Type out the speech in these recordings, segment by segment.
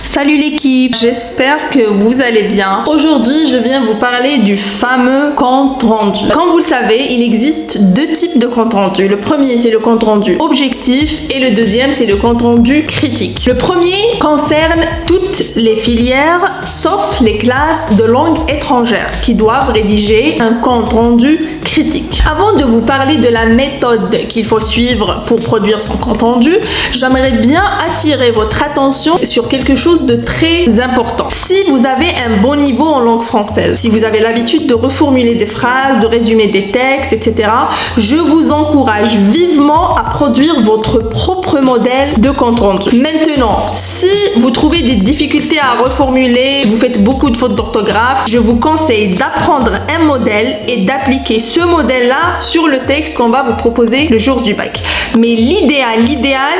Salut l'équipe, j'espère que vous allez bien. Aujourd'hui, je viens vous parler du fameux compte rendu. Comme vous le savez, il existe deux types de compte rendu. Le premier, c'est le compte rendu objectif et le deuxième, c'est le compte rendu critique. Le premier concerne toutes les filières sauf les classes de langue étrangère qui doivent rédiger un compte rendu critique. Avant de vous parler de la méthode qu'il faut suivre pour produire son compte rendu, j'aimerais bien attirer votre attention sur quelque chose de très important. Si vous avez un bon niveau en langue française, si vous avez l'habitude de reformuler des phrases, de résumer des textes, etc., je vous encourage vivement à produire votre propre modèle de compte rendu. Maintenant, si vous trouvez des difficultés à reformuler, vous faites beaucoup de fautes d'orthographe, je vous conseille d'apprendre un modèle et d'appliquer ce modèle-là sur le texte qu'on va vous proposer le jour du bac. Mais l'idéal,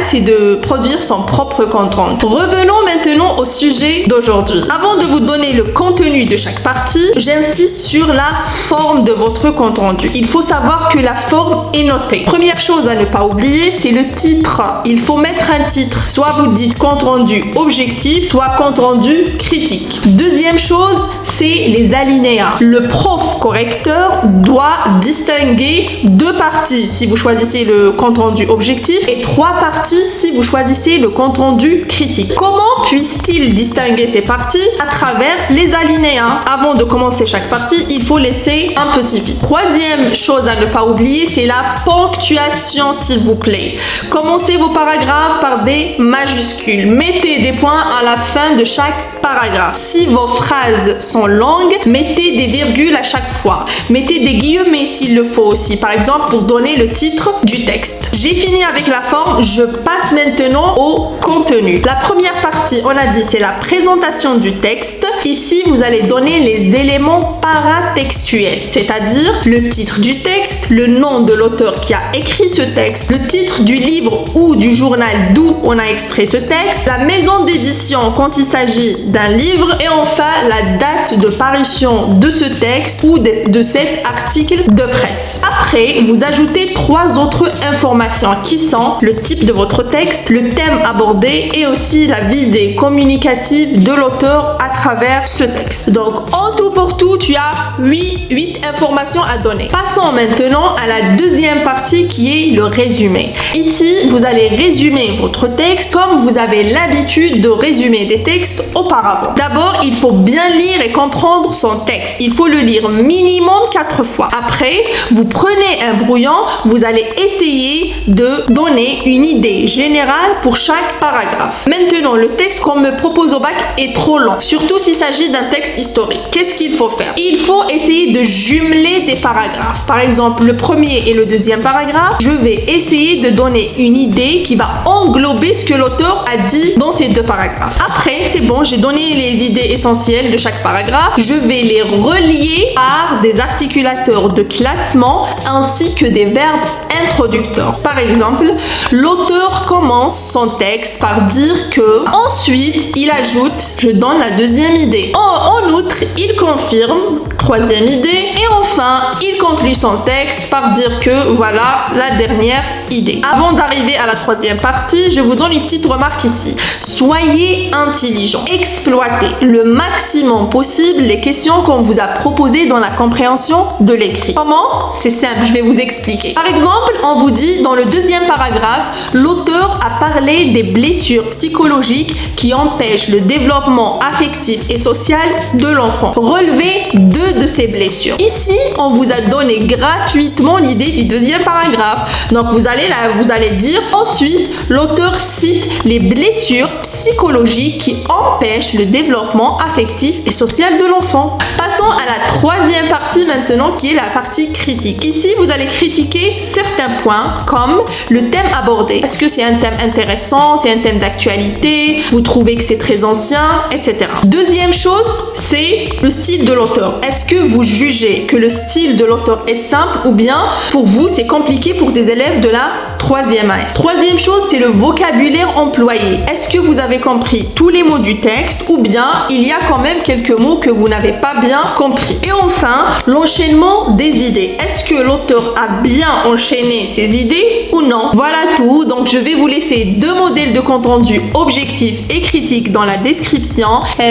c'est de produire son propre compte rendu. Revenons maintenant au sujet d'aujourd'hui. Avant de vous donner le contenu de chaque partie, j'insiste sur la forme de votre compte rendu. Il faut savoir que la forme est notée. Première chose à ne pas oublier, c'est le titre. Il faut mettre un titre. Soit vous dites compte rendu objectif, soit compte rendu critique. Deuxième chose, c'est les alinéas. Le prof correcteur doit distinguer deux parties si vous choisissez le compte rendu objectif et trois parties si vous choisissez le compte rendu critique. Comment puisse-t-il distinguer ces parties? À travers les alinéas. Avant de commencer chaque partie, il faut laisser un petit vide. Troisième chose à ne pas oublier, c'est la ponctuation, s'il vous plaît. Commencez vos paragraphes par des majuscules. Mettez des points à la fin de chaque paragraphe. Si vos phrases sont longues, mettez des virgules à chaque fois. Mettez des guillemets s'il le faut aussi, par exemple pour donner le titre du texte. J'ai fini avec la forme, je passe maintenant au contenu. La première partie, on a dit, c'est la présentation du texte. Ici, vous allez donner les éléments paratextuels, c'est-à-dire le titre du texte, le nom de l'auteur qui a écrit ce texte, le titre du livre ou du journal d'où on a extrait ce texte, la maison d'édition quand il s'agit d'un livre et enfin la date de parution de ce texte ou de cet article de presse. Après, vous ajoutez trois autres informations qui sont le type de votre texte, le thème abordé et aussi la visée communicative de l'auteur à travers ce texte. Donc, en tout pour tout, tu as 8 informations à donner. Passons maintenant à la deuxième partie qui est le résumé. Ici, vous allez résumer votre texte comme vous avez l'habitude de résumer des textes auparavant. D'abord, il faut bien lire et comprendre son texte. Il faut le lire minimum 4 fois. Après, vous prenez un brouillon, vous allez essayer de donner une idée générale pour chaque paragraphe. Maintenant, le texte qu'on me propose au bac est trop long, surtout s'il s'agit d'un texte historique. Qu'est-ce qu'il faut faire? Il faut essayer de jumeler des paragraphes. Par exemple, le premier et le deuxième paragraphe, je vais essayer de donner une idée qui va englober ce que l'auteur a dit dans ces deux paragraphes. Après, c'est bon, j'ai donné les idées essentielles de chaque paragraphe. Je vais les relier par des articulateurs de classement ainsi que des verbes introducteurs. Par exemple, l'auteur commence son texte par dire que, ensuite il ajoute, je donne la deuxième idée. En outre, il confirme, troisième idée, et enfin, il conclut son texte par dire que voilà la dernière idée. Avant d'arriver à la troisième partie, je vous donne une petite remarque ici. Soyez intelligent. Exploitez le maximum possible les questions qu'on vous a proposées dans la compréhension de l'écrit. Comment? C'est simple, je vais vous expliquer. Par exemple, on vous dit dans le deuxième paragraphe, l'auteur a parlé des blessures psychologiques qui empêchent le développement affectif et social de l'enfant. Relevez 2 de ces blessures. Ici, on vous a donné gratuitement l'idée du deuxième paragraphe. Donc, vous allez dire ensuite, l'auteur cite les blessures psychologiques qui empêchent le développement affectif et social de l'enfant. Passons à la troisième partie maintenant qui est la partie critique. Ici, vous allez critiquer certains points comme le thème abordé. Est-ce que c'est un thème intéressant? C'est un thème d'actualité? Vous trouvez que c'est très ancien? Etc. Deuxième chose, c'est le style de l'auteur. Est-ce que vous jugez que le style de l'auteur est simple ou bien pour vous c'est compliqué pour des élèves de la la troisième AS. Troisième chose, c'est le vocabulaire employé. Est-ce que vous avez compris tous les mots du texte ou bien il y a quand même quelques mots que vous n'avez pas bien compris? Et enfin, l'enchaînement des idées. Est-ce que l'auteur a bien enchaîné ses idées ou non? Voilà tout. Donc je vais vous laisser 2 modèles de compte rendu objectif et critique dans la description.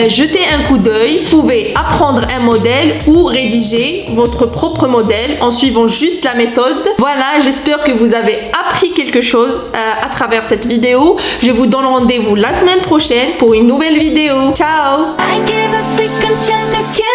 Jetez un coup d'œil. Vous pouvez apprendre un modèle ou rédiger votre propre modèle en suivant juste la méthode. Voilà, j'espère que vous avez appris quelque chose à travers cette vidéo. Je vous donne rendez-vous la semaine prochaine pour une nouvelle vidéo. Ciao! I give a second chance to